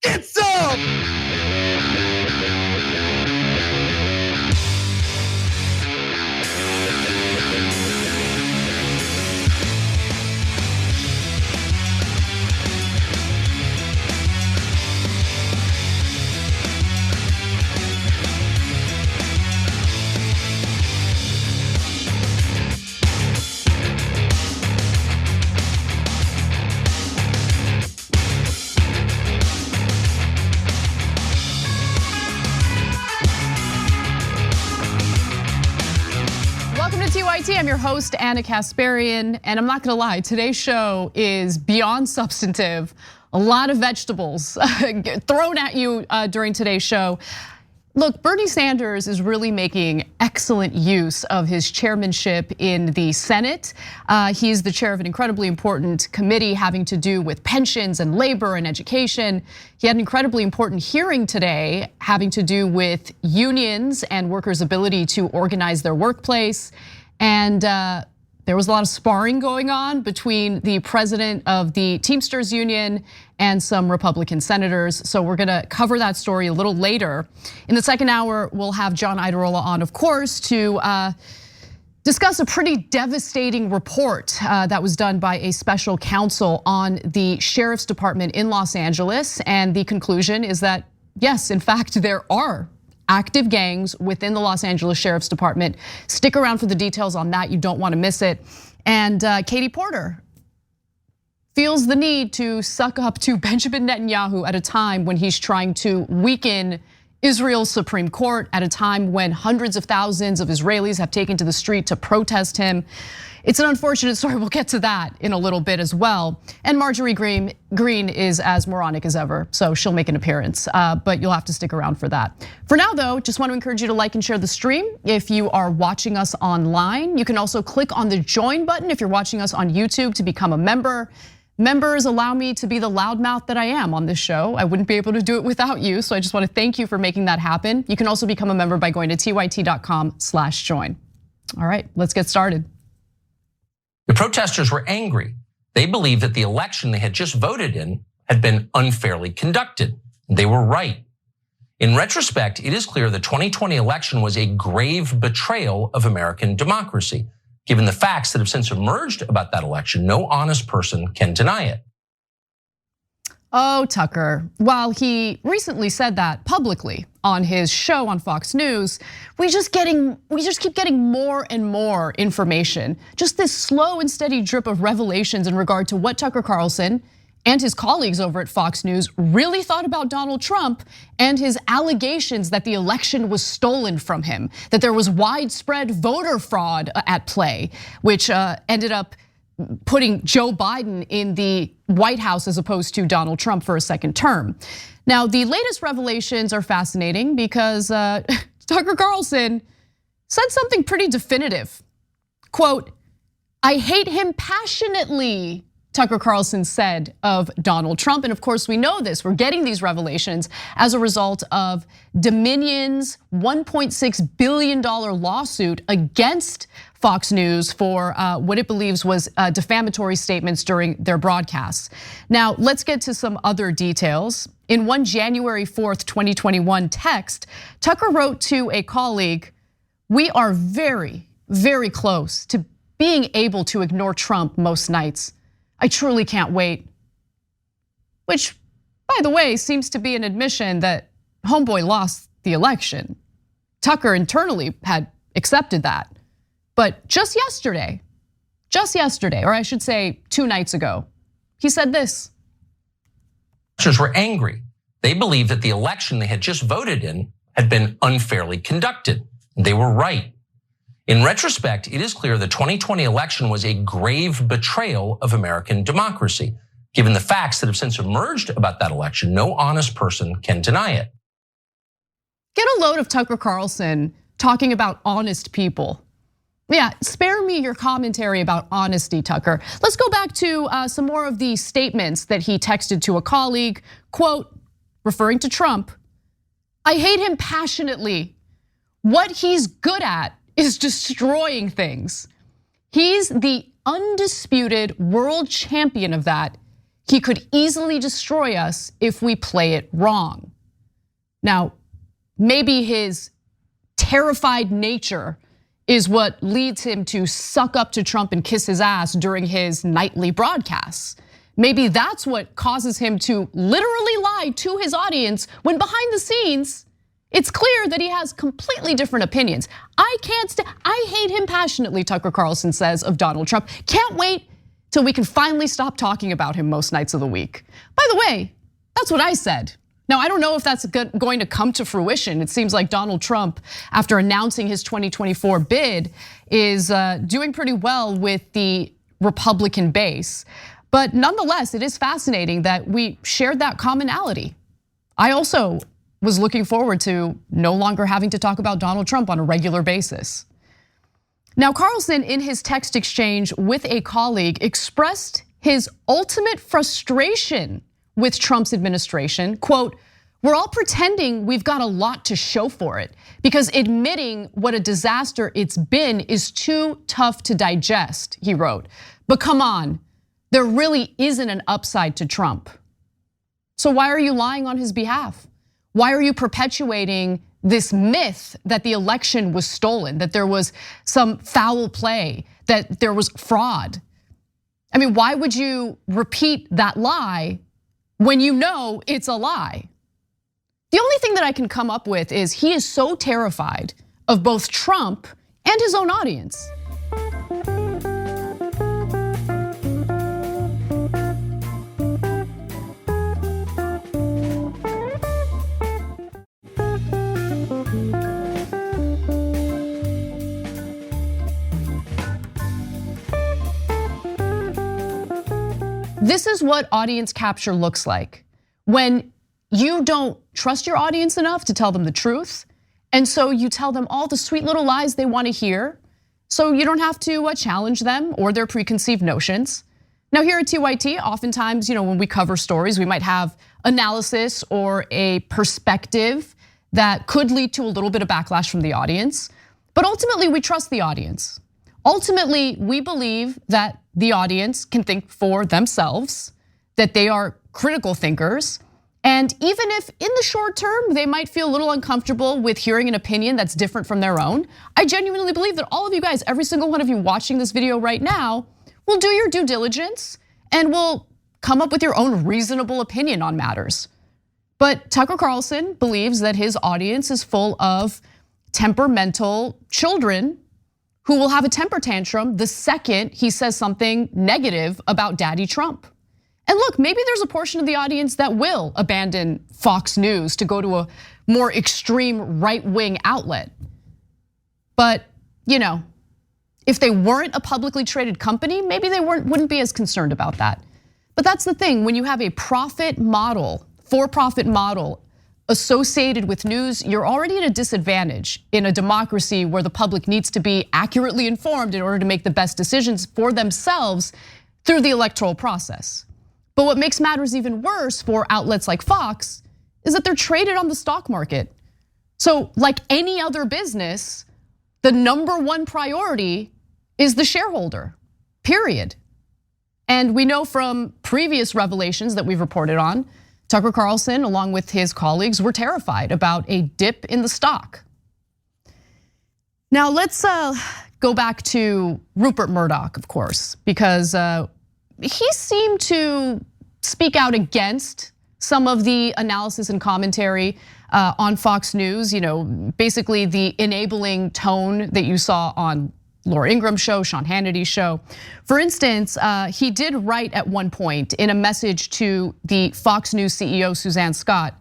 Get some! I'm your host, Anna Kasparian, and I'm not gonna lie, today's show is beyond substantive. A lot of vegetables thrown at you during today's show. Look, Bernie Sanders is really making excellent use of his chairmanship in the Senate. He's the chair of an incredibly important committee having to do with pensions and labor and education. He had an incredibly important hearing today having to do with unions and workers' ability to organize their workplace. And there was a lot of sparring going on between the president of the Teamsters Union and some Republican senators. So we're gonna cover that story a little later. In the second hour, we'll have John Iadarola on, of course, to discuss a pretty devastating report that was done by a special counsel on the sheriff's department in Los Angeles. And the conclusion is that, yes, in fact, there are active gangs within the Los Angeles Sheriff's Department. Stick around for the details on that, you don't wanna miss it. And Katie Porter feels the need to suck up to Benjamin Netanyahu at a time when he's trying to weaken Israel's Supreme Court, at a time when hundreds of thousands of Israelis have taken to the street to protest him. It's an unfortunate story, we'll get to that in a little bit as well. And Marjorie Greene is as moronic as ever, so she'll make an appearance, but you'll have to stick around for that. For now though, just want to encourage you to like and share the stream if you are watching us online. You can also click on the join button if you're watching us on YouTube to become a member. Members allow me to be the loudmouth that I am on this show. I wouldn't be able to do it without you, so I just want to thank you for making that happen. You can also become a member by going to tyt.com/join. All right, let's get started. The protesters were angry. They believed that the election they had just voted in had been unfairly conducted. They were right. In retrospect, it is clear the 2020 election was a grave betrayal of American democracy. Given the facts that have since emerged about that election, no honest person can deny it. Oh, Tucker, while he recently said that publicly on his show on Fox News, we just keep getting more and more information. Just this slow and steady drip of revelations in regard to what Tucker Carlson and his colleagues over at Fox News really thought about Donald Trump and his allegations that the election was stolen from him, that there was widespread voter fraud at play, which ended up putting Joe Biden in the White House as opposed to Donald Trump for a second term. Now, the latest revelations are fascinating because Tucker Carlson said something pretty definitive. Quote, "I hate him passionately," Tucker Carlson said of Donald Trump. And of course, we know this. We're getting these revelations as a result of Dominion's $1.6 billion lawsuit against Fox News for what it believes was defamatory statements during their broadcasts. Now, let's get to some other details. In one January 4th, 2021 text, Tucker wrote to a colleague, "We are very, very close to being able to ignore Trump most nights. I truly can't wait." Which, by the way, seems to be an admission that homeboy lost the election. Tucker internally had accepted that. But just yesterday, or I should say 2 nights ago, he said this. Protesters were angry. They believed that the election they had just voted in had been unfairly conducted. They were right. In retrospect, it is clear the 2020 election was a grave betrayal of American democracy. Given the facts that have since emerged about that election, no honest person can deny it. Get a load of Tucker Carlson talking about honest people. Yeah, spare me your commentary about honesty, Tucker. Let's go back to some more of the statements that he texted to a colleague. Quote, referring to Trump, "I hate him passionately. What he's good at is destroying things. He's the undisputed world champion of that. He could easily destroy us if we play it wrong. Now, maybe his terrified nature is what leads him to suck up to Trump and kiss his ass during his nightly broadcasts. Maybe that's what causes him to literally lie to his audience when behind the scenes, it's clear that he has completely different opinions. I hate him passionately, Tucker Carlson says of Donald Trump. Can't wait till we can finally stop talking about him most nights of the week. By the way, that's what I said. Now, I don't know if that's going to come to fruition. It seems like Donald Trump, after announcing his 2024 bid, is doing pretty well with the Republican base. But nonetheless, it is fascinating that we shared that commonality. I also was looking forward to no longer having to talk about Donald Trump on a regular basis. Now, Carlson, in his text exchange with a colleague, expressed his ultimate frustration with Trump's administration. Quote, "We're all pretending we've got a lot to show for it because admitting what a disaster it's been is too tough to digest," he wrote. "But come on, there really isn't an upside to Trump. So why are you lying on his behalf? Why are you perpetuating this myth that the election was stolen, that there was some foul play, that there was fraud? I mean, why would you repeat that lie when you know it's a lie?" The only thing that I can come up with is he is so terrified of both Trump and his own audience. This is what audience capture looks like when you don't trust your audience enough to tell them the truth. And so you tell them all the sweet little lies they want to hear. So you don't have to challenge them or their preconceived notions. Now here at TYT, oftentimes, when we cover stories, we might have analysis or a perspective that could lead to a little bit of backlash from the audience. But ultimately, we trust the audience. Ultimately, we believe that the audience can think for themselves, that they are critical thinkers. And even if in the short term, they might feel a little uncomfortable with hearing an opinion that's different from their own, I genuinely believe that all of you guys, every single one of you watching this video right now, will do your due diligence and will come up with your own reasonable opinion on matters. But Tucker Carlson believes that his audience is full of temperamental children who will have a temper tantrum the second he says something negative about Daddy Trump. And look, maybe there's a portion of the audience that will abandon Fox News to go to a more extreme right-wing outlet. But if they weren't a publicly traded company, maybe they wouldn't be as concerned about that. But that's the thing, when you have a profit model, for-profit model associated with news, you're already at a disadvantage in a democracy where the public needs to be accurately informed in order to make the best decisions for themselves through the electoral process. But what makes matters even worse for outlets like Fox is that they're traded on the stock market. So like any other business, the number one priority is the shareholder, period. And we know from previous revelations that we've reported on, Tucker Carlson, along with his colleagues, were terrified about a dip in the stock. Now let's go back to Rupert Murdoch, of course, because he seemed to speak out against some of the analysis and commentary on Fox News, basically the enabling tone that you saw on Laura Ingraham's show, Sean Hannity's show. For instance, he did write at one point in a message to the Fox News CEO, Suzanne Scott,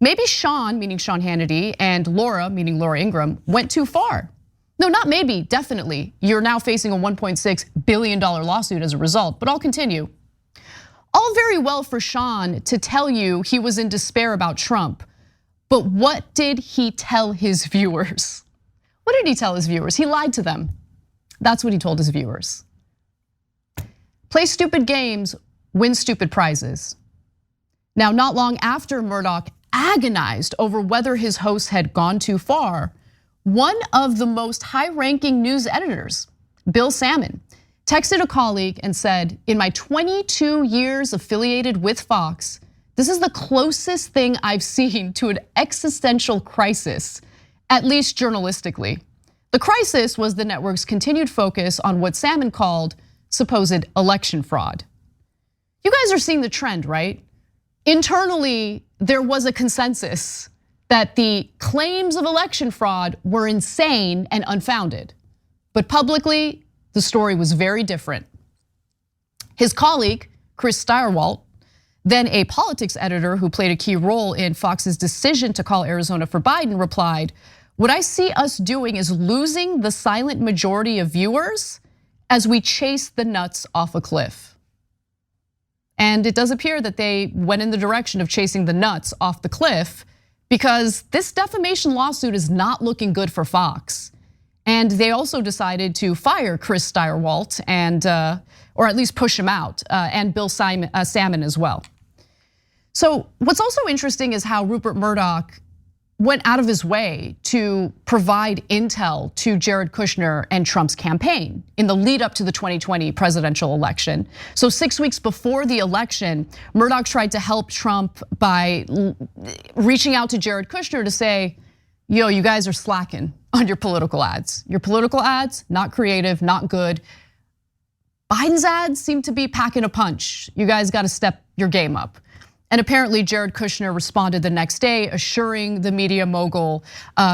maybe Sean, meaning Sean Hannity, and Laura, meaning Laura Ingraham, went too far. No, not maybe, definitely. You're now facing a $1.6 billion lawsuit as a result, but I'll continue. All very well for Sean to tell you he was in despair about Trump, but what did he tell his viewers? What did he tell his viewers? He lied to them. That's what he told his viewers. Play stupid games, win stupid prizes. Now, not long after Murdoch agonized over whether his host had gone too far, one of the most high-ranking news editors, Bill Salmon, texted a colleague and said, in my 22 years affiliated with Fox, this is the closest thing I've seen to an existential crisis, at least journalistically. The crisis was the network's continued focus on what Salmon called supposed election fraud. You guys are seeing the trend, right? Internally, there was a consensus that the claims of election fraud were insane and unfounded. But publicly, the story was very different. His colleague, Chris Stirewalt, then a politics editor who played a key role in Fox's decision to call Arizona for Biden, replied, "What I see us doing is losing the silent majority of viewers as we chase the nuts off a cliff." And it does appear that they went in the direction of chasing the nuts off the cliff, because this defamation lawsuit is not looking good for Fox. And they also decided to fire Chris Stirewalt and, or at least push him out, and Bill Salmon as well. So what's also interesting is how Rupert Murdoch went out of his way to provide intel to Jared Kushner and Trump's campaign in the lead up to the 2020 presidential election. So 6 weeks before the election, Murdoch tried to help Trump by reaching out to Jared Kushner to say, yo, you guys are slacking on your political ads. Your political ads, not creative, not good. Biden's ads seem to be packing a punch. You guys gotta step your game up. And apparently Jared Kushner responded the next day, assuring the media mogul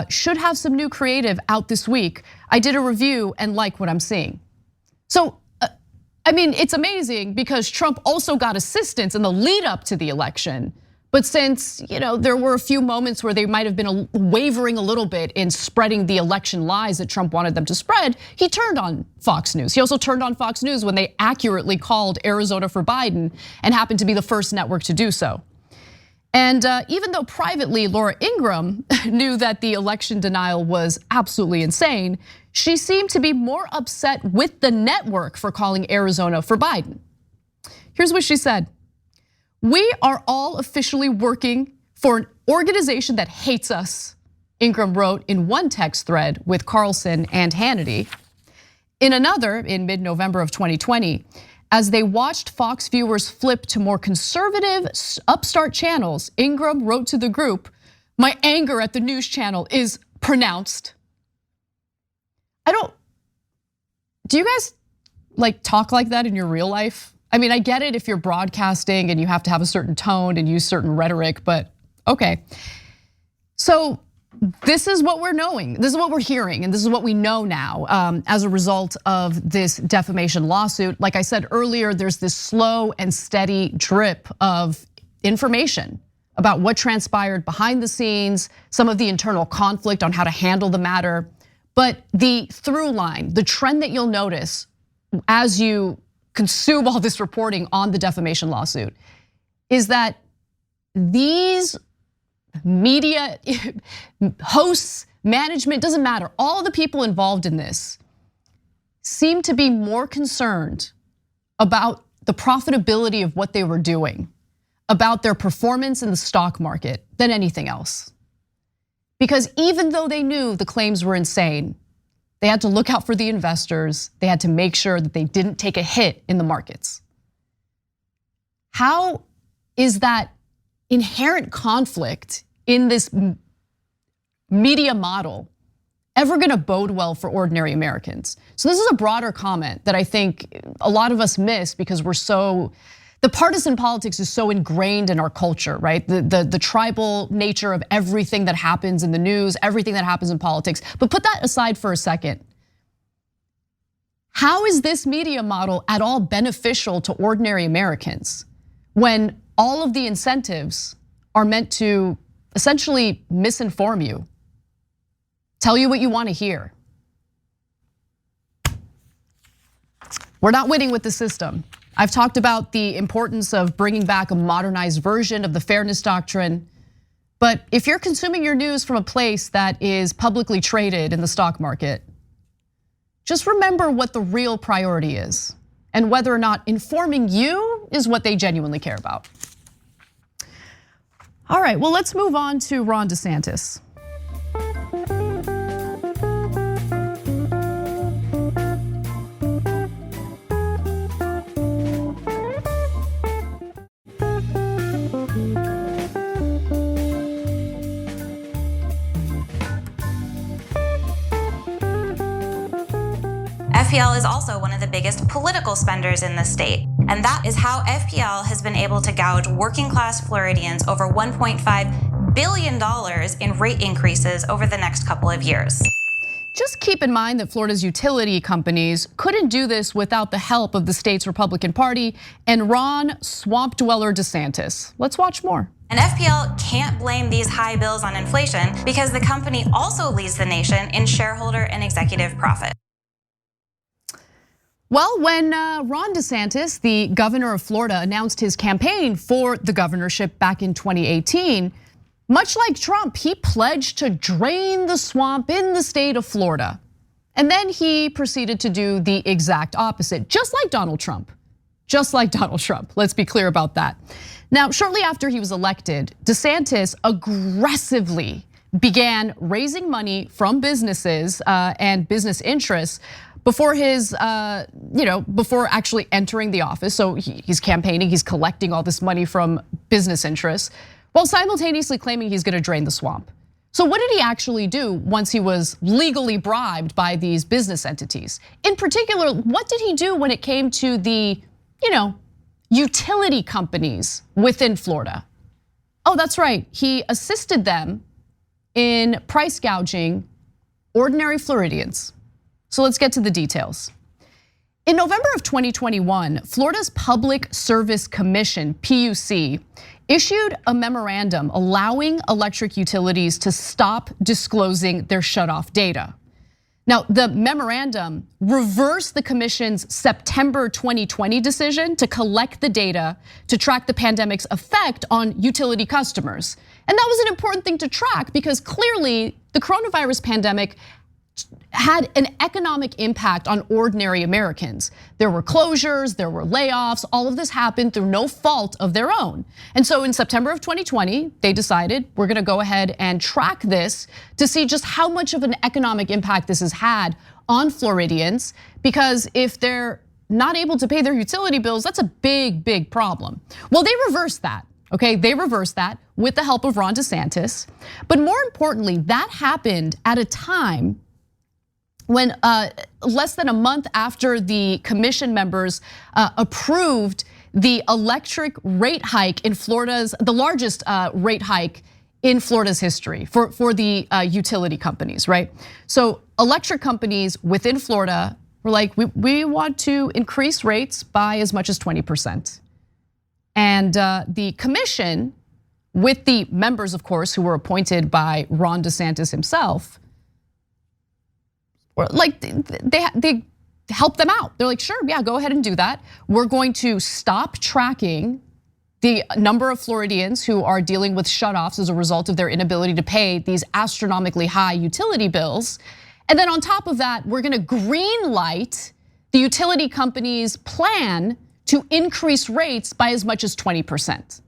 should have some new creative out this week. I did a review and like what I'm seeing. So, I mean, it's amazing because Trump also got assistance in the lead up to the election. But since there were a few moments where they might have been wavering a little bit in spreading the election lies that Trump wanted them to spread, he turned on Fox News. He also turned on Fox News when they accurately called Arizona for Biden and happened to be the first network to do so. And even though privately Laura Ingraham knew that the election denial was absolutely insane, she seemed to be more upset with the network for calling Arizona for Biden. Here's what she said. "We are all officially working for an organization that hates us," Ingraham wrote in one text thread with Carlson and Hannity. In another, in mid-November of 2020, as they watched Fox viewers flip to more conservative upstart channels, Ingraham wrote to the group, "My anger at the news channel is pronounced." Do you guys talk like that in your real life? I mean, I get it if you're broadcasting and you have to have a certain tone and use certain rhetoric, but okay. So this is what we're knowing, this is what we're hearing, and this is what we know now as a result of this defamation lawsuit. Like I said earlier, there's this slow and steady drip of information about what transpired behind the scenes, some of the internal conflict on how to handle the matter. But the through line, the trend that you'll notice as you consume all this reporting on the defamation lawsuit is that these media hosts, management, doesn't matter, all the people involved in this seem to be more concerned about the profitability of what they were doing, about their performance in the stock market than anything else. Because even though they knew the claims were insane, they had to look out for the investors. They had to make sure that they didn't take a hit in the markets. How is that inherent conflict in this media model ever gonna bode well for ordinary Americans? So this is a broader comment that I think a lot of us miss because the partisan politics is so ingrained in our culture, right? The tribal nature of everything that happens in the news, everything that happens in politics. But put that aside for a second. How is this media model at all beneficial to ordinary Americans when all of the incentives are meant to essentially misinform you, tell you what you want to hear? We're not winning with the system. I've talked about the importance of bringing back a modernized version of the fairness doctrine. But if you're consuming your news from a place that is publicly traded in the stock market, just remember what the real priority is and whether or not informing you is what they genuinely care about. All right, well, let's move on to Ron DeSantis. FPL is also one of the biggest political spenders in the state, and that is how FPL has been able to gouge working-class Floridians over $1.5 billion in rate increases over the next couple of years. Just keep in mind that Florida's utility companies couldn't do this without the help of the state's Republican Party and Ron Swamp Dweller DeSantis. Let's watch more. And FPL can't blame these high bills on inflation because the company also leads the nation in shareholder and executive profit. Well, when Ron DeSantis, the governor of Florida, announced his campaign for the governorship back in 2018, much like Trump, he pledged to drain the swamp in the state of Florida. And then he proceeded to do the exact opposite, just like Donald Trump. Just like Donald Trump, let's be clear about that. Now, shortly after he was elected, DeSantis aggressively began raising money from businesses and business interests before before actually entering the office. So he's campaigning, he's collecting all this money from business interests, while simultaneously claiming he's gonna drain the swamp. So what did he actually do once he was legally bribed by these business entities? In particular, what did he do when it came to the, utility companies within Florida? Oh, that's right, he assisted them in price gouging ordinary Floridians. So let's get to the details. In November of 2021, Florida's Public Service Commission, PUC, issued a memorandum allowing electric utilities to stop disclosing their shutoff data. Now, the memorandum reversed the commission's September 2020 decision to collect the data to track the pandemic's effect on utility customers. And that was an important thing to track because clearly the coronavirus pandemic had an economic impact on ordinary Americans. There were closures, there were layoffs, all of this happened through no fault of their own. And so in September of 2020, they decided we're gonna go ahead and track this to see just how much of an economic impact this has had on Floridians, because if they're not able to pay their utility bills, that's a big, big problem. Well, they reversed that. Okay, they reversed that with the help of Ron DeSantis. But more importantly, that happened at a time when less than a month after the commission members approved the electric rate hike in Florida's, the largest rate hike in Florida's history for the utility companies, right? So electric companies within Florida were like, we want to increase rates by as much as 20%. And the commission, with the members, of course, who were appointed by Ron DeSantis himself, like they help them out. They're like, sure, yeah, go ahead and do that. We're going to stop tracking the number of Floridians who are dealing with shutoffs as a result of their inability to pay these astronomically high utility bills. And then on top of that, we're gonna green light the utility company's plan to increase rates by as much as 20%.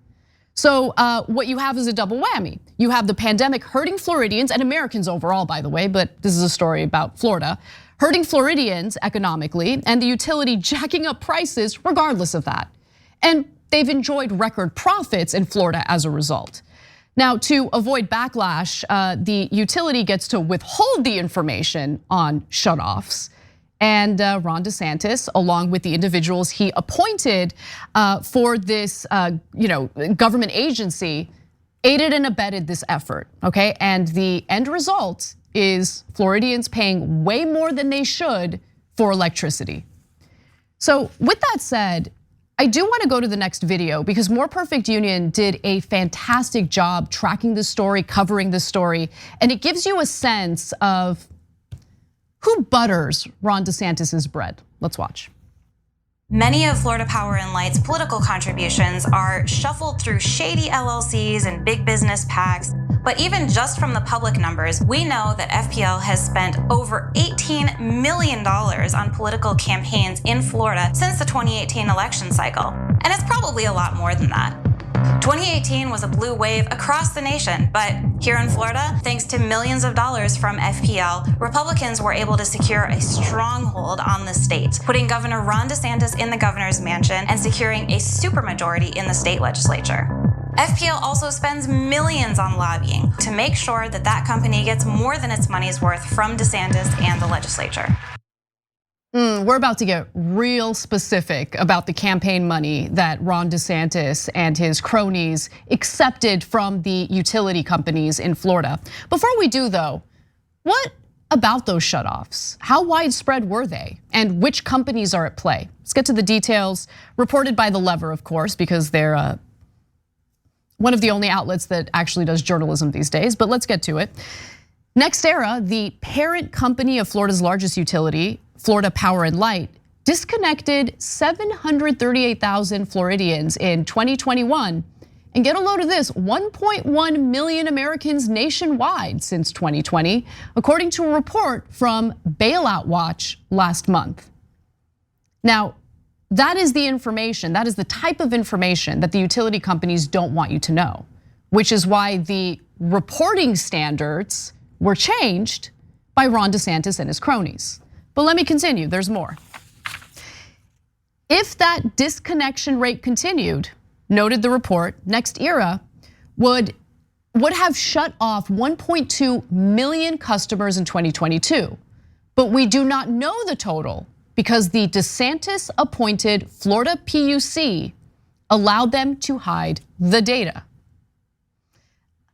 So what you have is a double whammy. You have the pandemic hurting Floridians and Americans overall, by the way, but this is a story about Florida, hurting Floridians economically, and the utility jacking up prices regardless of that. And they've enjoyed record profits in Florida as a result. Now, to avoid backlash, the utility gets to withhold the information on shutoffs. And Ron DeSantis, along with the individuals he appointed for this government agency, aided and abetted this effort, okay? And the end result is Floridians paying way more than they should for electricity. So with that said, I do wanna go to the next video because More Perfect Union did a fantastic job tracking this story, covering this story, and it gives you a sense of who butters Ron DeSantis's bread. Let's watch. Many of Florida Power and Light's political contributions are shuffled through shady LLCs and big business PACs. But even just from the public numbers, we know that FPL has spent over $18 million on political campaigns in Florida since the 2018 election cycle. And it's probably a lot more than that. 2018 was a blue wave across the nation, but here in Florida, thanks to millions of dollars from FPL, Republicans were able to secure a stronghold on the state, putting Governor Ron DeSantis in the governor's mansion and securing a supermajority in the state legislature. FPL also spends millions on lobbying to make sure that that company gets more than its money's worth from DeSantis and the legislature. We're about to get real specific about the campaign money that Ron DeSantis and his cronies accepted from the utility companies in Florida. Before we do though, what about those shutoffs? How widespread were they? And which companies are at play? Let's get to the details, reported by The Lever, of course, because they're one of the only outlets that actually does journalism these days, but let's get to it. NextEra, the parent company of Florida's largest utility, Florida Power and Light, disconnected 738,000 Floridians in 2021. And get a load of this, 1.1 million Americans nationwide since 2020, according to a report from Bailout Watch last month. Now, that is the information, that is the type of information that the utility companies don't want you to know, which is why the reporting standards were changed by Ron DeSantis and his cronies. But let me continue, there's more. If that disconnection rate continued, noted the report, NextEra would have shut off 1.2 million customers in 2022. But we do not know the total because the DeSantis appointed Florida PUC allowed them to hide the data.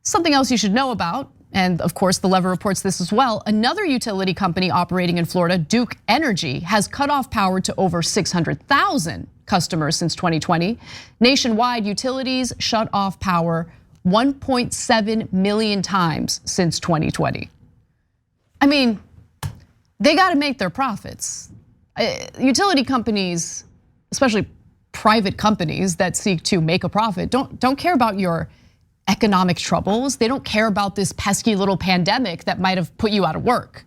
Something else you should know about, and of course The Lever reports this as well, another utility company operating in Florida, Duke Energy, has cut off power to over 600,000 customers since 2020. Nationwide, utilities shut off power 1.7 million times since 2020. I mean, they gotta make their profits. Utility companies, especially private companies that seek to make a profit, don't care about your economic troubles. They don't care about this pesky little pandemic that might have put you out of work.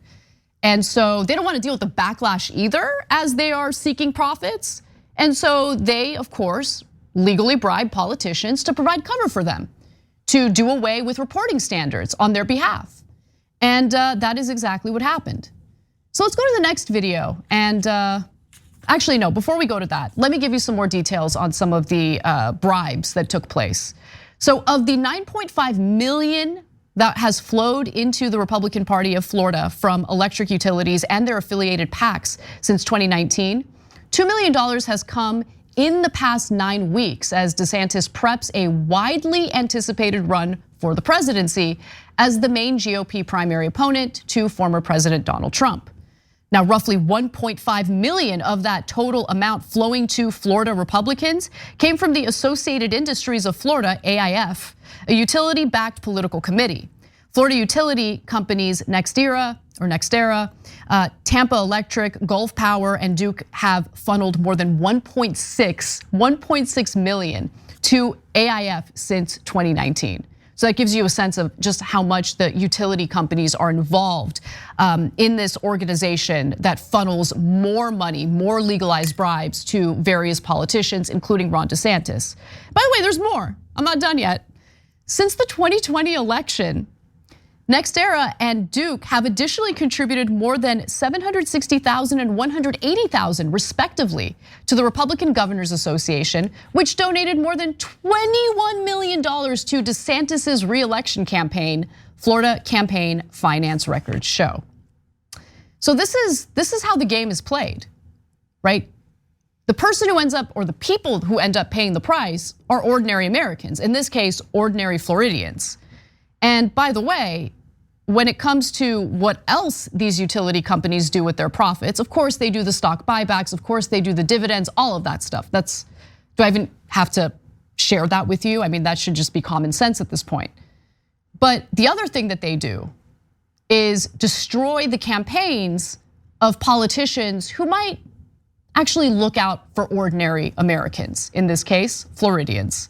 And so they don't want to deal with the backlash either as they are seeking profits. And so they, of course, legally bribe politicians to provide cover for them, to do away with reporting standards on their behalf. And that is exactly what happened. So let's go to the next video. And actually, no, before we go to that, let me give you some more details on some of the bribes that took place. So of the 9.5 million that has flowed into the Republican Party of Florida from electric utilities and their affiliated PACs since 2019, $2 million has come in the past 9 weeks as DeSantis preps a widely anticipated run for the presidency as the main GOP primary opponent to former President Donald Trump. Now, roughly 1.5 million of that total amount flowing to Florida Republicans came from the Associated Industries of Florida, AIF, a utility-backed political committee. Florida utility companies NextEra, Tampa Electric, Gulf Power, and Duke have funneled more than 1.6 million to AIF since 2019. So that gives you a sense of just how much the utility companies are involved in this organization that funnels more money, more legalized bribes to various politicians, including Ron DeSantis. By the way, there's more. I'm not done yet. Since the 2020 election, NextEra and Duke have additionally contributed more than 760,000 and 180,000 respectively to the Republican Governors Association, which donated more than $21 million to DeSantis's re-election campaign, Florida campaign finance records show. So this is how the game is played, right? The person who ends up, or the people who end up paying the price are ordinary Americans, in this case, ordinary Floridians. And by the way, when it comes to what else these utility companies do with their profits, of course they do the stock buybacks, of course they do the dividends, all of that stuff. Do I even have to share that with you? I mean, that should just be common sense at this point. But the other thing that they do is destroy the campaigns of politicians who might actually look out for ordinary Americans, in this case, Floridians.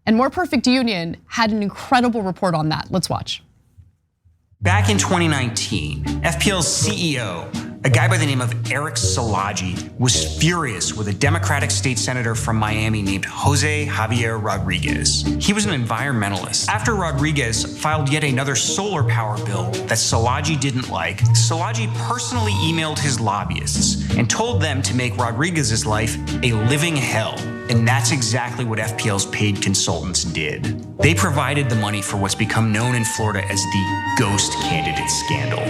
And More Perfect Union had an incredible report on that. Let's watch. Back in 2019, FPL's CEO, a guy by the name of Eric Szilagyi, was furious with a Democratic state senator from Miami named Jose Javier Rodriguez. He was an environmentalist. After Rodriguez filed yet another solar power bill that Szilagyi didn't like, Szilagyi personally emailed his lobbyists and told them to make Rodriguez's life a living hell. And that's exactly what FPL's paid consultants did. They provided the money for what's become known in Florida as the ghost candidate scandal.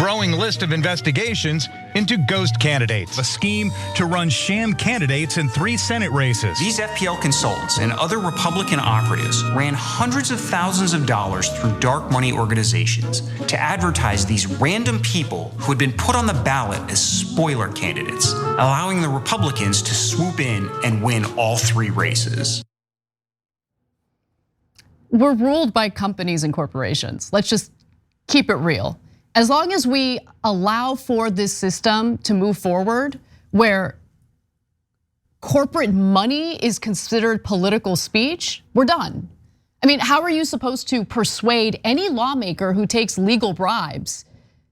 Growing list of investigations into ghost candidates, a scheme to run sham candidates in 3 Senate races. These FPL consultants and other Republican operatives ran hundreds of thousands of dollars through dark money organizations to advertise these random people who had been put on the ballot as spoiler candidates, allowing the Republicans to swoop in and win all 3 races. We're ruled by companies and corporations. Let's just keep it real. As long as we allow for this system to move forward where corporate money is considered political speech, we're done. I mean, how are you supposed to persuade any lawmaker who takes legal bribes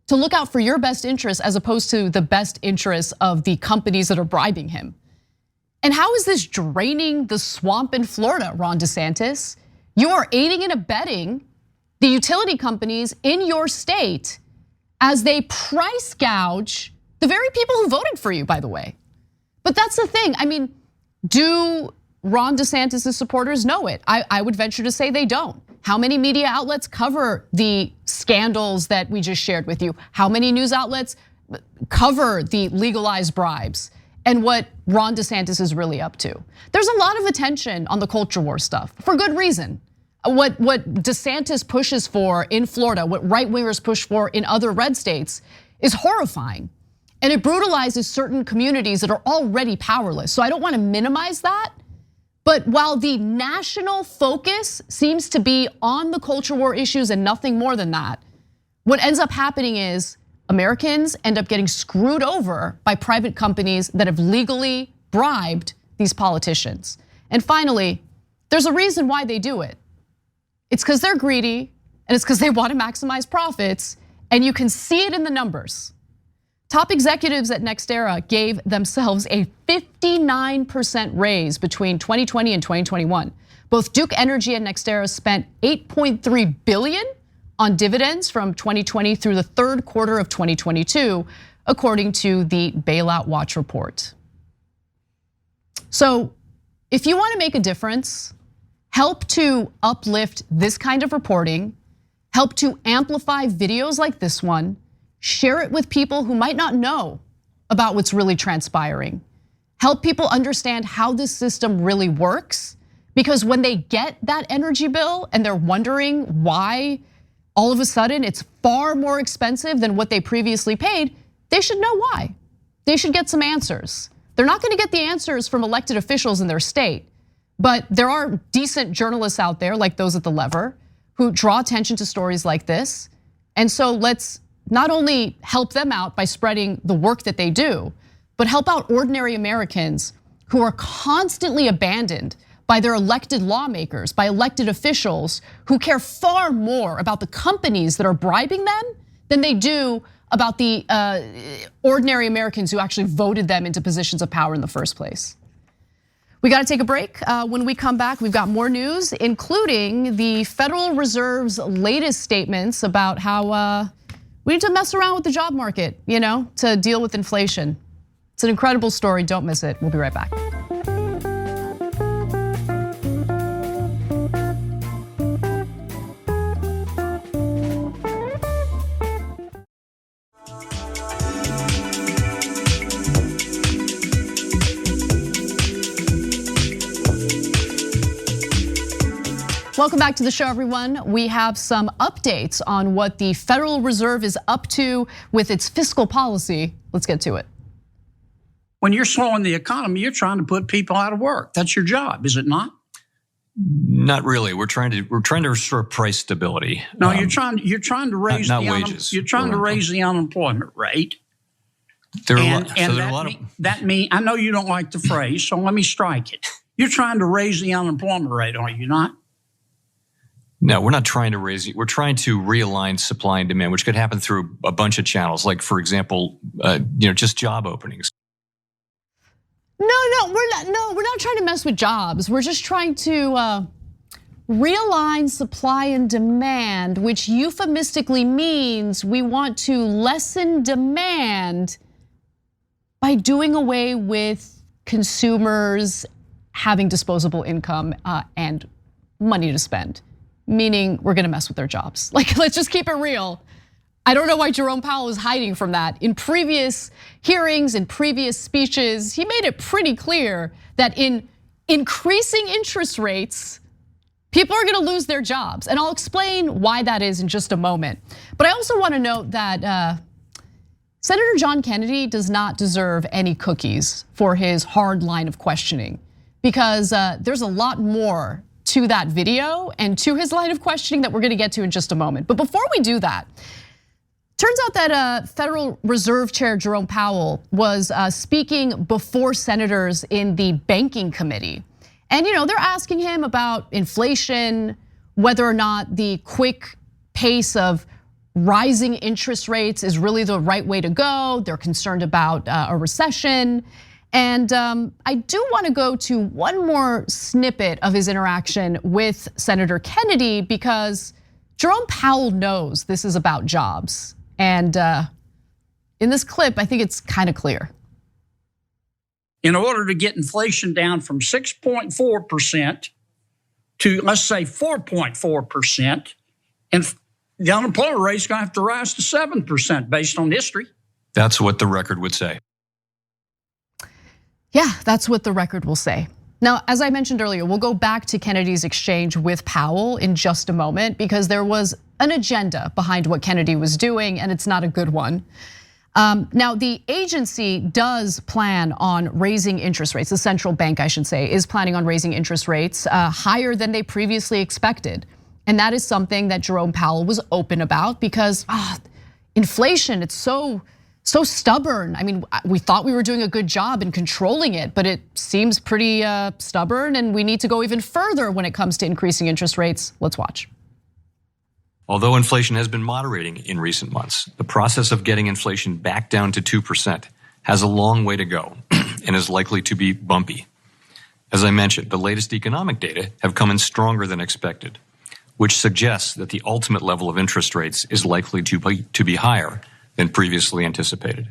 to look out for your best interests as opposed to the best interests of the companies that are bribing him? And how is this draining the swamp in Florida, Ron DeSantis? You are aiding and abetting the utility companies in your state as they price gouge the very people who voted for you, by the way. But that's the thing. I mean, do Ron DeSantis' supporters know it? I would venture to say they don't. How many media outlets cover the scandals that we just shared with you? How many news outlets cover the legalized bribes and what Ron DeSantis is really up to? There's a lot of attention on the culture war stuff for good reason. What DeSantis pushes for in Florida, what right-wingers push for in other red states is horrifying. And it brutalizes certain communities that are already powerless. So I don't want to minimize that. But while the national focus seems to be on the culture war issues and nothing more than that, what ends up happening is Americans end up getting screwed over by private companies that have legally bribed these politicians. And finally, there's a reason why they do it. It's because they're greedy and it's because they want to maximize profits, and you can see it in the numbers. Top executives at NextEra gave themselves a 59% raise between 2020 and 2021. Both Duke Energy and NextEra spent $8.3 billion on dividends from 2020 through the 3rd quarter of 2022, according to the Bailout Watch report. So if you want to make a difference, help to uplift this kind of reporting, help to amplify videos like this one, share it with people who might not know about what's really transpiring. Help people understand how this system really works, because when they get that energy bill and they're wondering why all of a sudden it's far more expensive than what they previously paid, they should know why. They should get some answers. They're not gonna get the answers from elected officials in their state. But there are decent journalists out there, like those at The Lever, who draw attention to stories like this. And so let's not only help them out by spreading the work that they do, but help out ordinary Americans who are constantly abandoned by their elected lawmakers, by elected officials who care far more about the companies that are bribing them than they do about the ordinary Americans who actually voted them into positions of power in the first place. We got to take a break. When we come back, we've got more news, including the Federal Reserve's latest statements about how we need to mess around with the job market, to deal with inflation. It's an incredible story. Don't miss it. We'll be right back. Welcome back to the show, everyone. We have some updates on what the Federal Reserve is up to with its fiscal policy. Let's get to it. When you're slowing the economy, you're trying to put people out of work. That's your job, is it not? Not really. We're trying to restore price stability. No, you're trying to raise not wages. You're trying to raise the unemployment rate. That means I know you don't like the phrase, so let me strike it. You're trying to raise the unemployment rate, are you not? No, we're not trying to raise it. We're trying to realign supply and demand, which could happen through a bunch of channels, like, for example, just job openings. No, we're not trying to mess with jobs. We're just trying to realign supply and demand, which euphemistically means we want to lessen demand by doing away with consumers having disposable income and money to spend. Meaning we're gonna mess with their jobs. Like, let's just keep it real. I don't know why Jerome Powell is hiding from that. In previous hearings, in previous speeches, he made it pretty clear that in increasing interest rates, people are gonna lose their jobs. And I'll explain why that is in just a moment. But I also wanna note that Senator John Kennedy does not deserve any cookies for his hard line of questioning, because there's a lot more to that video and to his line of questioning that we're gonna get to in just a moment. But before we do that, turns out that Federal Reserve Chair Jerome Powell was speaking before senators in the banking committee. And they're asking him about inflation, whether or not the quick pace of rising interest rates is really the right way to go. They're concerned about a recession. And I do want to go to one more snippet of his interaction with Senator Kennedy, because Jerome Powell knows this is about jobs. And in this clip, I think it's kind of clear. In order to get inflation down from 6.4% to, let's say, 4.4%, and the unemployment rate is going to have to rise to 7% based on history. That's what the record would say. Yeah, that's what the record will say. Now, as I mentioned earlier, we'll go back to Kennedy's exchange with Powell in just a moment, because there was an agenda behind what Kennedy was doing, and it's not a good one. Now, the agency does plan on raising interest rates. The central bank, I should say, is planning on raising interest rates higher than they previously expected. And that is something that Jerome Powell was open about, because inflation, it's so stubborn. I mean, we thought we were doing a good job in controlling it, but it seems pretty stubborn, and we need to go even further when it comes to increasing interest rates. Let's watch. Although inflation has been moderating in recent months, the process of getting inflation back down to 2% has a long way to go and is likely to be bumpy. As I mentioned, the latest economic data have come in stronger than expected, which suggests that the ultimate level of interest rates is likely to be higher than previously anticipated.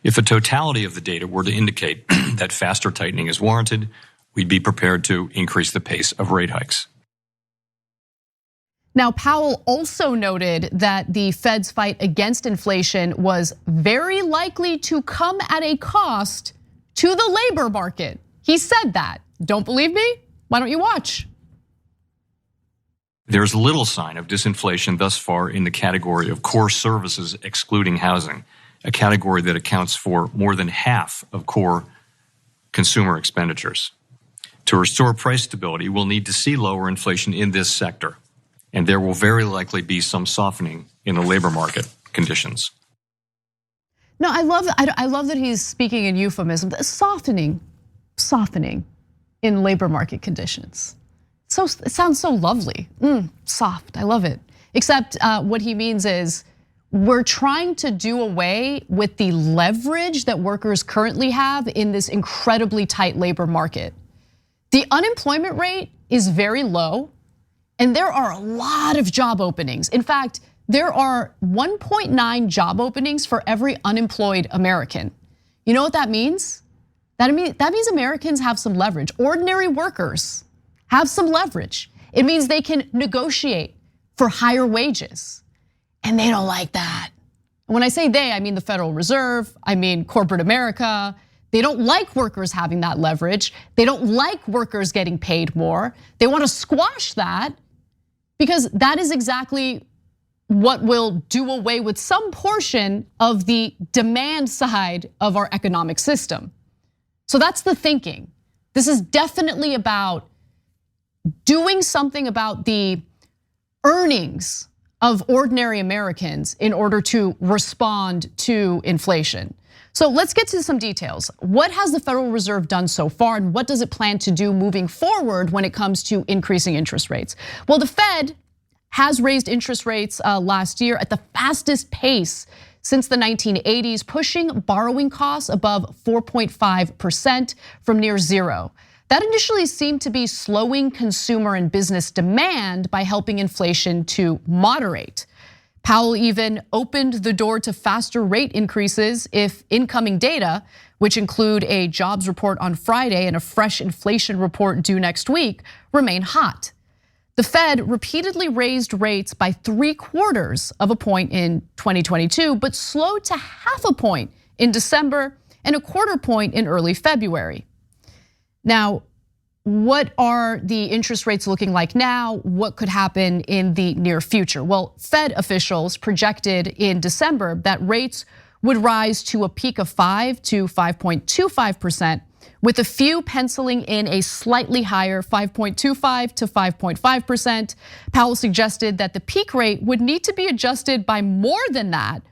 If the totality of the data were to indicate that faster tightening is warranted, we'd be prepared to increase the pace of rate hikes. Now, Powell also noted that the Fed's fight against inflation was very likely to come at a cost to the labor market. He said that. Don't believe me? Why don't you watch? There's little sign of disinflation thus far in the category of core services excluding housing, a category that accounts for more than half of core consumer expenditures. To restore price stability, we'll need to see lower inflation in this sector, and there will very likely be some softening in the labor market conditions. No, I love that he's speaking in euphemism. Softening in labor market conditions. So it sounds so lovely, soft. I love it. Except what he means is we're trying to do away with the leverage that workers currently have in this incredibly tight labor market. The unemployment rate is very low, and there are a lot of job openings. In fact, there are 1.9 job openings for every unemployed American. You know what that means? That means Americans have some leverage. Ordinary workers have some leverage. It means they can negotiate for higher wages, and they don't like that. And when I say they, I mean the Federal Reserve, I mean corporate America. They don't like workers having that leverage. They don't like workers getting paid more. They want to squash that, because that is exactly what will do away with some portion of the demand side of our economic system. So that's the thinking. This is definitely about doing something about the earnings of ordinary Americans in order to respond to inflation. So let's get to some details. What has the Federal Reserve done so far, and what does it plan to do moving forward when it comes to increasing interest rates? Well, the Fed has raised interest rates last year at the fastest pace since the 1980s, pushing borrowing costs above 4.5% from near zero. That initially seemed to be slowing consumer and business demand by helping inflation to moderate. Powell even opened the door to faster rate increases if incoming data, which include a jobs report on Friday and a fresh inflation report due next week, remain hot. The Fed repeatedly raised rates by 3/4 of a point in 2022, but slowed to 0.5 point in December and 1/4 point in early February. Now, what are the interest rates looking like now? What could happen in the near future? Well, Fed officials projected in December that rates would rise to a peak of 5 to 5.25%, with a few penciling in a slightly higher 5.25 to 5.5%. Powell suggested that the peak rate would need to be adjusted by more than that,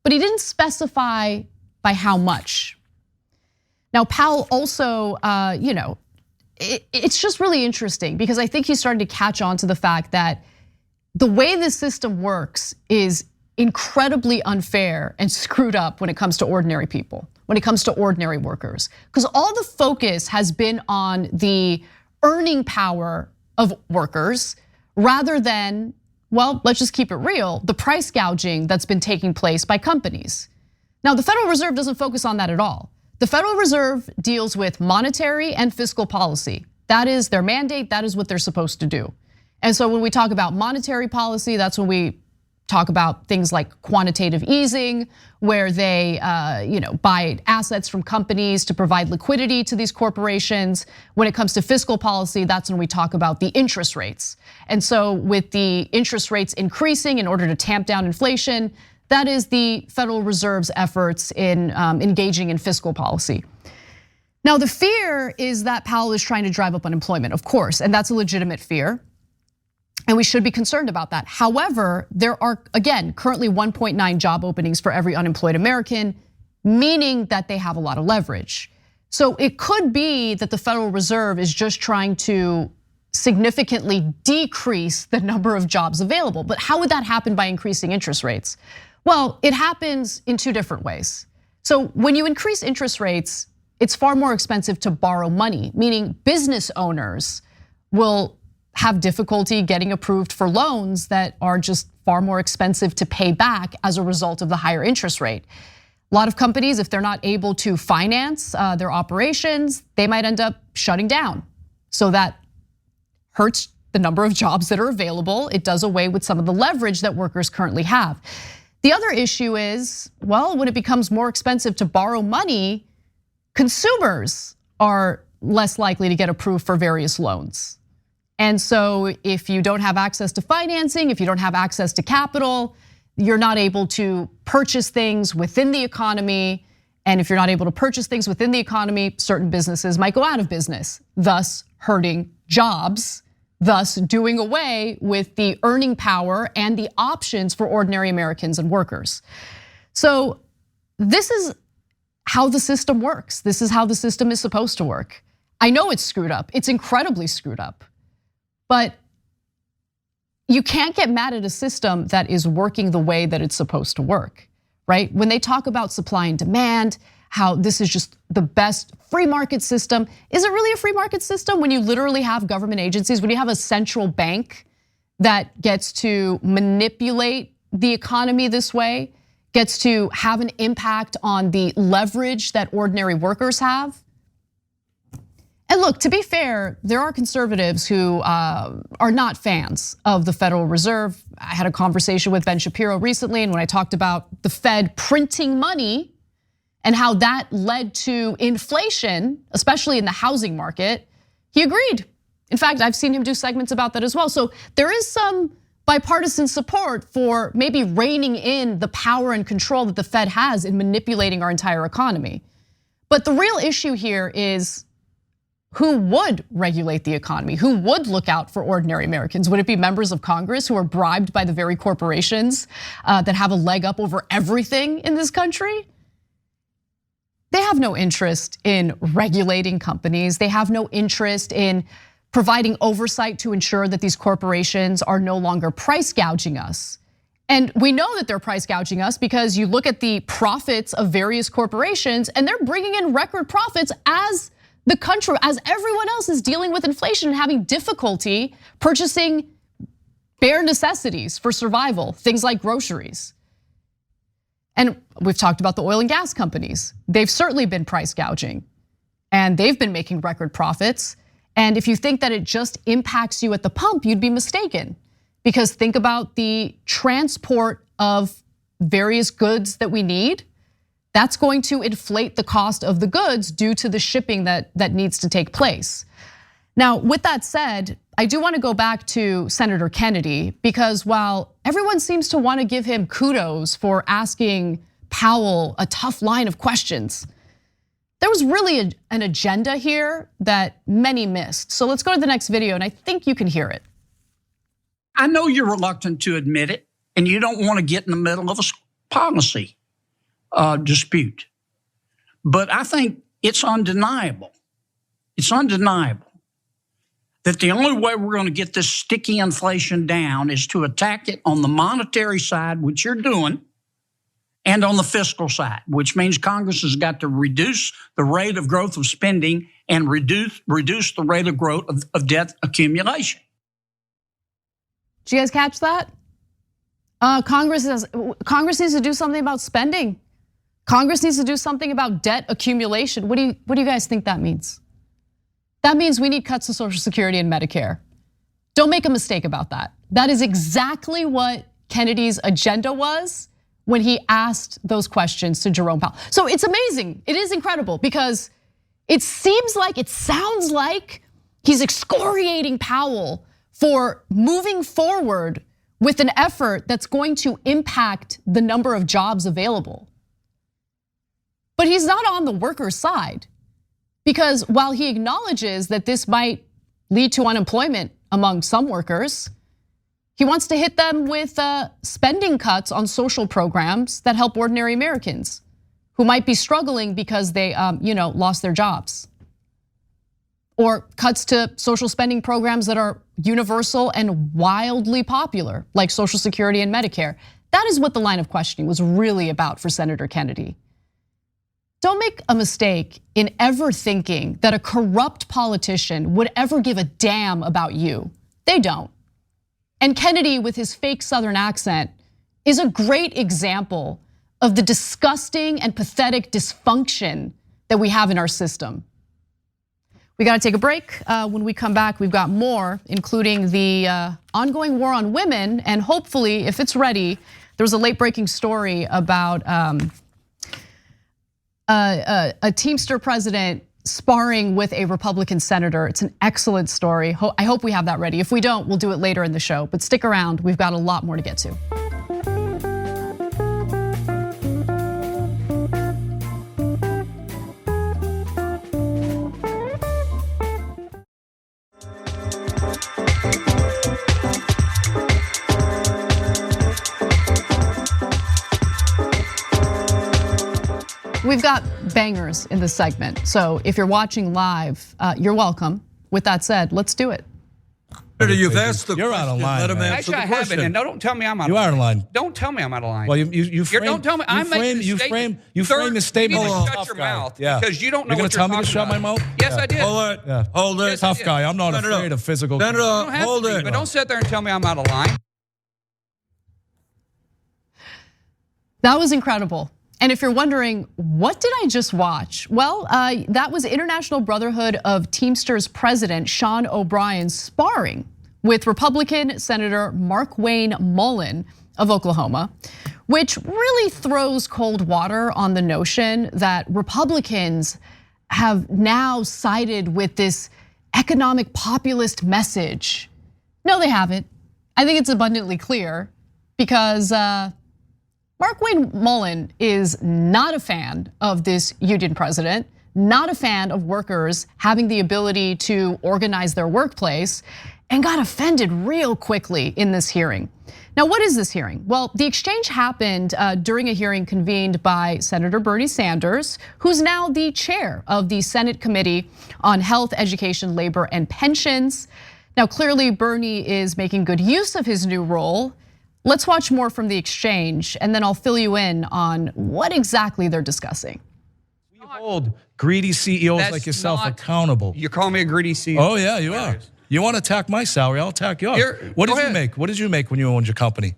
but he didn't specify by how much. Now, Powell also, it's just really interesting because I think he's starting to catch on to the fact that the way this system works is incredibly unfair and screwed up when it comes to ordinary people, when it comes to ordinary workers. Because all the focus has been on the earning power of workers rather than, well, let's just keep it real, the price gouging that's been taking place by companies. Now, the Federal Reserve doesn't focus on that at all. The Federal Reserve deals with monetary and fiscal policy. That is their mandate, that is what they're supposed to do. And so when we talk about monetary policy, that's when we talk about things like quantitative easing, where they buy assets from companies to provide liquidity to these corporations. When it comes to fiscal policy, that's when we talk about the interest rates. And so with the interest rates increasing in order to tamp down inflation, that is the Federal Reserve's efforts in engaging in fiscal policy. Now, the fear is that Powell is trying to drive up unemployment, of course, and that's a legitimate fear. And we should be concerned about that. However, there are, again, currently 1.9 job openings for every unemployed American, meaning that they have a lot of leverage. So it could be that the Federal Reserve is just trying to significantly decrease the number of jobs available. But how would that happen by increasing interest rates? Well, it happens in two different ways. So when you increase interest rates, it's far more expensive to borrow money, meaning business owners will have difficulty getting approved for loans that are just far more expensive to pay back as a result of the higher interest rate. A lot of companies, if they're not able to finance their operations, they might end up shutting down. So that hurts the number of jobs that are available. It does away with some of the leverage that workers currently have. The other issue is, well, when it becomes more expensive to borrow money, consumers are less likely to get approved for various loans. And so if you don't have access to financing, if you don't have access to capital, you're not able to purchase things within the economy. And if you're not able to purchase things within the economy, certain businesses might go out of business, thus hurting jobs, thus doing away with the earning power and the options for ordinary Americans and workers. So this is how the system works. This is how the system is supposed to work. I know it's screwed up. It's incredibly screwed up. But you can't get mad at a system that is working the way that it's supposed to work, right? When they talk about supply and demand, how this is just the best free market system, is it really a free market system when you literally have government agencies, when you have a central bank that gets to manipulate the economy this way, gets to have an impact on the leverage that ordinary workers have? And look, to be fair, there are conservatives who are not fans of the Federal Reserve. I had a conversation with Ben Shapiro recently, and when I talked about the Fed printing money and how that led to inflation, especially in the housing market, he agreed. In fact, I've seen him do segments about that as well. So there is some bipartisan support for maybe reining in the power and control that the Fed has in manipulating our entire economy. But the real issue here is, who would regulate the economy? Who would look out for ordinary Americans? Would it be members of Congress who are bribed by the very corporations that have a leg up over everything in this country? They have no interest in regulating companies. They have no interest in providing oversight to ensure that these corporations are no longer price gouging us. And we know that they're price gouging us because you look at the profits of various corporations and they're bringing in record profits as the country, as everyone else is dealing with inflation and having difficulty purchasing bare necessities for survival, things like groceries. And we've talked about the oil and gas companies. They've certainly been price gouging and they've been making record profits. And if you think that it just impacts you at the pump, you'd be mistaken. Because think about the transport of various goods that we need. That's going to inflate the cost of the goods due to the shipping that needs to take place. Now, with that said, I do want to go back to Senator Kennedy, because while everyone seems to want to give him kudos for asking Powell a tough line of questions, there was really an agenda here that many missed. So let's go to the next video, and I think you can hear it. I know you're reluctant to admit it, and you don't want to get in the middle of a policy dispute. But I think it's undeniable. It's undeniable that the only way we're going to get this sticky inflation down is to attack it on the monetary side, which you're doing, and on the fiscal side, which means Congress has got to reduce the rate of growth of spending and reduce the rate of growth of debt accumulation. Did you guys catch that? Congress needs to do something about spending. Congress needs to do something about debt accumulation. What do you guys think that means? That means we need cuts to Social Security and Medicare. Don't make a mistake about that. That is exactly what Kennedy's agenda was when he asked those questions to Jerome Powell. So it's amazing. It is incredible because it sounds like he's excoriating Powell for moving forward with an effort that's going to impact the number of jobs available. But he's not on the workers' side, because while he acknowledges that this might lead to unemployment among some workers, he wants to hit them with spending cuts on social programs that help ordinary Americans who might be struggling because they lost their jobs. Or cuts to social spending programs that are universal and wildly popular, like Social Security and Medicare. That is what the line of questioning was really about for Senator Kennedy. Don't make a mistake in ever thinking that a corrupt politician would ever give a damn about you. They don't. And Kennedy, with his fake Southern accent, is a great example of the disgusting and pathetic dysfunction that we have in our system. We got to take a break. When we come back, we've got more, including the ongoing war on women, and hopefully, if it's ready, there was a late-breaking story about a Teamster president sparring with a Republican senator. It's an excellent story. I hope we have that ready. If we don't, we'll do it later in the show. But stick around, we've got a lot more to get to. We've got bangers in this segment. So if you're watching live, you're welcome. With that said, let's do it. You've asked the You're out of line. Let him Man. answer Actually, the I haven't, question. and don't tell me I'm out You of line. are out of line. Don't tell me I'm out of line. Well, you frame, don't tell me. I'm making a statement. You frame the statement. You need like to a shut tough your guy. mouth Yeah. because you don't know You're what gonna tell me to talking shut my about. mouth? Yes, Yeah. I did. Hold it. Yeah. Hold it. Yes, I Tough did. guy. I'm not Senator, afraid of physical. Senator, You don't have hold to be, it. but don't sit there and tell me I'm out of line. That was incredible. And if you're wondering, what did I just watch? Well, that was International Brotherhood of Teamsters President Sean O'Brien sparring with Republican Senator Markwayne Mullin of Oklahoma, which really throws cold water on the notion that Republicans have now sided with this economic populist message. No, they haven't. I think it's abundantly clear because Markwayne Mullin is not a fan of this union president, not a fan of workers having the ability to organize their workplace, and got offended real quickly in this hearing. Now, what is this hearing? Well, the exchange happened during a hearing convened by Senator Bernie Sanders, who's now the chair of the Senate Committee on Health, Education, Labor, and Pensions. Now, clearly, Bernie is making good use of his new role. Let's watch more from the exchange, and then I'll fill you in on what exactly they're discussing. We hold greedy CEOs like yourself accountable. You're calling me a greedy CEO. Oh yeah, you are. You want to attack my salary? I'll attack yours. What did you make? What did you make when you owned your company?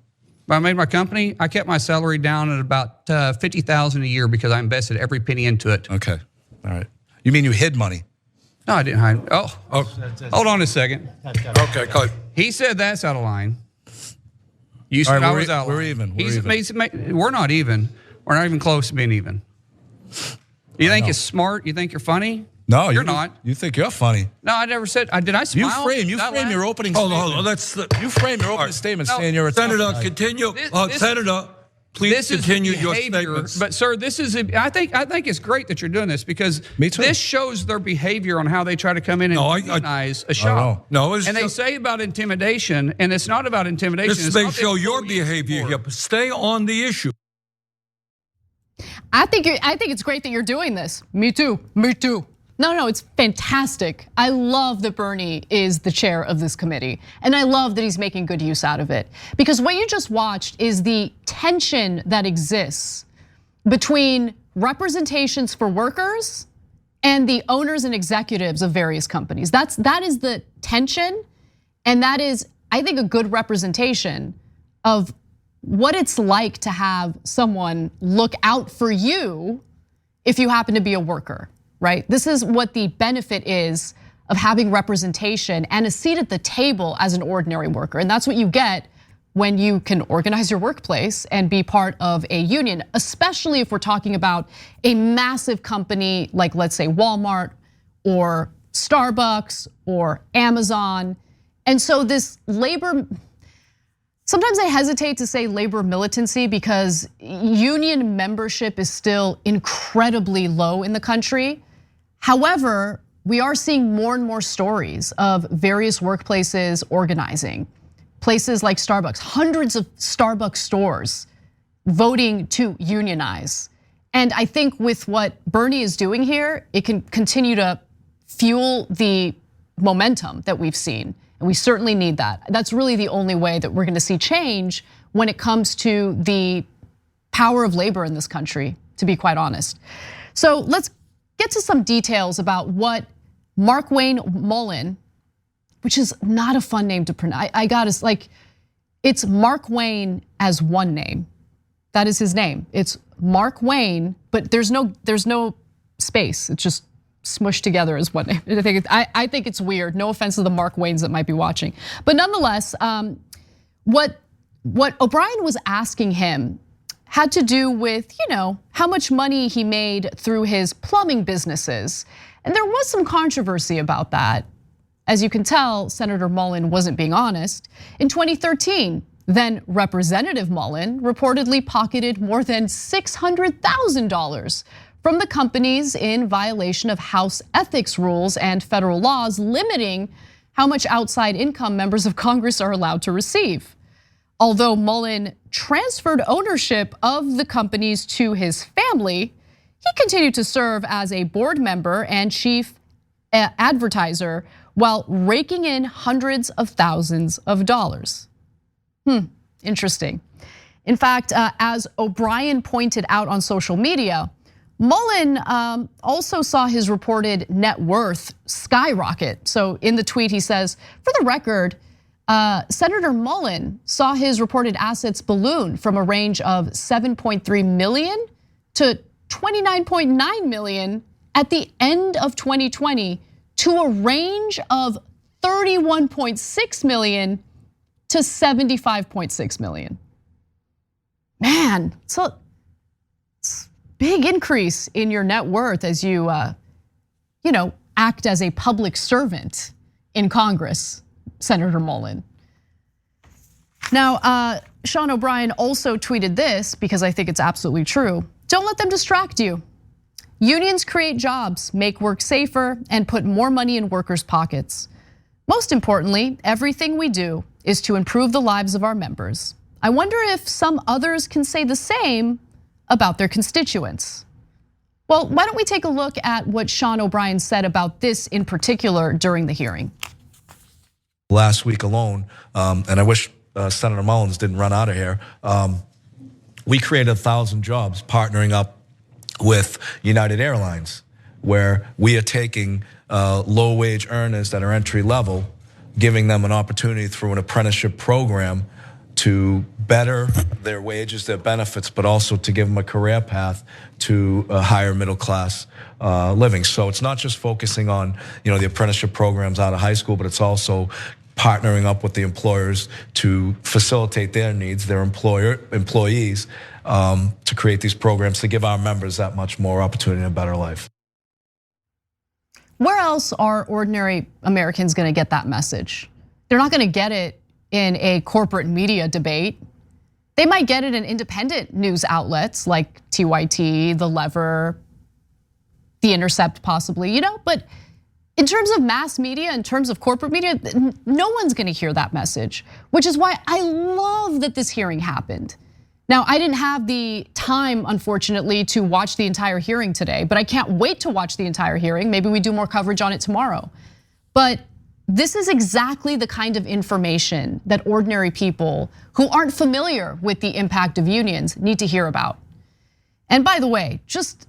When I made my company, I kept my salary down at about $50,000 a year because I invested every penny into it. Okay, all right. You mean you hid money? No, I didn't hide. Oh, hold on a second. Okay, go ahead. He said that's out of line. You said I was out of line. We're even. We're not even. We're not even close to being even. You think you're smart? You think you're funny? No, you're not. You think you're funny? No, I never said. Did I smile? You frame your opening statement. Hold on. You frame your opening statement saying you're a Senator. Continue. Senator, please continue your statements. But sir, this is. I think it's great that you're doing this because this shows their behavior on how they try to come in and organize a shop. And they say about intimidation, and it's not about intimidation. This may show your behavior here, but stay on the issue. I think it's great that you're doing this. Me too. Me too. No, it's fantastic. I love that Bernie is the chair of this committee, and I love that he's making good use out of it. Because what you just watched is the tension that exists between representations for workers and the owners and executives of various companies. That is the tension, and that is, I think, a good representation of what it's like to have someone look out for you if you happen to be a worker. Right? This is what the benefit is of having representation and a seat at the table as an ordinary worker. And that's what you get when you can organize your workplace and be part of a union, especially if we're talking about a massive company like, let's say, Walmart or Starbucks or Amazon. And so this labor, sometimes I hesitate to say labor militancy because union membership is still incredibly low in the country. However, we are seeing more and more stories of various workplaces organizing. Places like Starbucks, hundreds of Starbucks stores voting to unionize. And I think with what Bernie is doing here, it can continue to fuel the momentum that we've seen. And we certainly need that. That's really the only way that we're gonna see change when it comes to the power of labor in this country, to be quite honest. So let's get to some details about what Markwayne Mullin, which is not a fun name to pronounce. I got to like, it's Mark Wayne as one name. That is his name. It's Mark Wayne, but there's no space. It's just smushed together as one name. I think it's weird. No offense to the Mark Waynes that might be watching, but nonetheless, what O'Brien was asking him had to do with, how much money he made through his plumbing businesses. And there was some controversy about that. As you can tell, Senator Mullin wasn't being honest. In 2013, then Representative Mullin reportedly pocketed more than $600,000 from the companies in violation of House ethics rules and federal laws limiting how much outside income members of Congress are allowed to receive. Although Mullin transferred ownership of the companies to his family, he continued to serve as a board member and chief advertiser while raking in hundreds of thousands of dollars. Interesting. In fact, as O'Brien pointed out on social media, Mullin also saw his reported net worth skyrocket. So in the tweet, he says, for the record, Senator Mullin saw his reported assets balloon from a range of 7.3 million to 29.9 million at the end of 2020 to a range of 31.6 million to 75.6 million. Man, so it's a big increase in your net worth as you act as a public servant in Congress, Senator Mullin. Now, Sean O'Brien also tweeted this because I think it's absolutely true. Don't let them distract you. Unions create jobs, make work safer, and put more money in workers' pockets. Most importantly, everything we do is to improve the lives of our members. I wonder if some others can say the same about their constituents. Well, why don't we take a look at what Sean O'Brien said about this in particular during the hearing. Last week alone, and I wish Senator Mullins didn't run out of here, we created 1,000 jobs partnering up with United Airlines, where we are taking low-wage earners that are entry level, giving them an opportunity through an apprenticeship program to better their wages, their benefits, but also to give them a career path to a higher middle class living. So it's not just focusing on, the apprenticeship programs out of high school, but it's also partnering up with the employers to facilitate their needs, their employees, to create these programs to give our members that much more opportunity and a better life. Where else are ordinary Americans going to get that message? They're not going to get it in a corporate media debate. They might get it in independent news outlets like TYT, The Lever, The Intercept possibly, but in terms of mass media, in terms of corporate media, no one's gonna hear that message, which is why I love that this hearing happened. Now, I didn't have the time, unfortunately, to watch the entire hearing today, but I can't wait to watch the entire hearing. Maybe we do more coverage on it tomorrow. But this is exactly the kind of information that ordinary people who aren't familiar with the impact of unions need to hear about. And by the way, just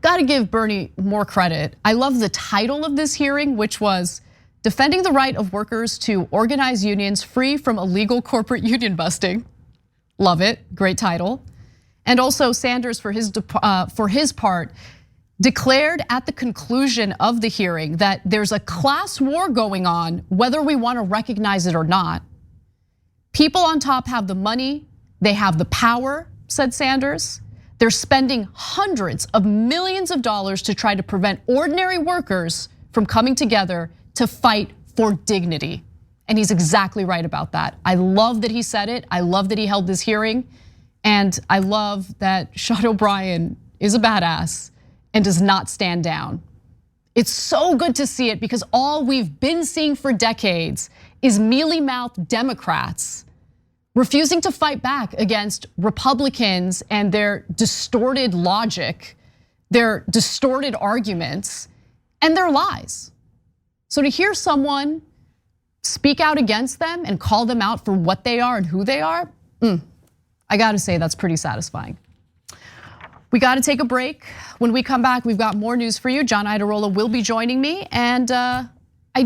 gotta give Bernie more credit. I love the title of this hearing, which was Defending the Right of Workers to Organize Unions Free from Illegal Corporate Union Busting. Love it, great title. And also Sanders, for his part, declared at the conclusion of the hearing that there's a class war going on, whether we want to recognize it or not. People on top have the money, they have the power, said Sanders. They're spending hundreds of millions of dollars to try to prevent ordinary workers from coming together to fight for dignity. And he's exactly right about that. I love that he said it. I love that he held this hearing. And I love that Sean O'Brien is a badass and does not stand down. It's so good to see it because all we've been seeing for decades is mealy-mouthed Democrats refusing to fight back against Republicans and their distorted logic, their distorted arguments, and their lies. So to hear someone speak out against them and call them out for what they are and who they are, I gotta say that's pretty satisfying. We gotta take a break. When we come back, we've got more news for you. John Iadarola will be joining me, and I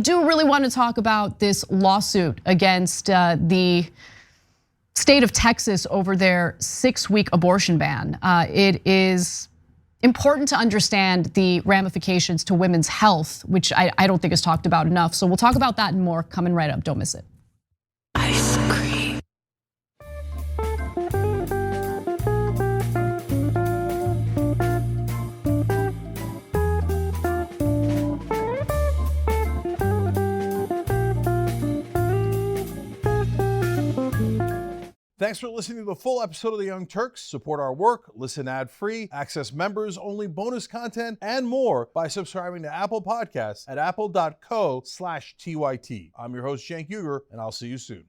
do really want to talk about this lawsuit against the state of Texas over their 6-week abortion ban. It is important to understand the ramifications to women's health, which I don't think is talked about enough. So we'll talk about that and more coming right up. Don't miss it. Ice cream. Thanks for listening to the full episode of The Young Turks. Support our work, listen ad-free, access members-only bonus content, and more by subscribing to Apple Podcasts at apple.co/TYT. I'm your host, Cenk Uygur, and I'll see you soon.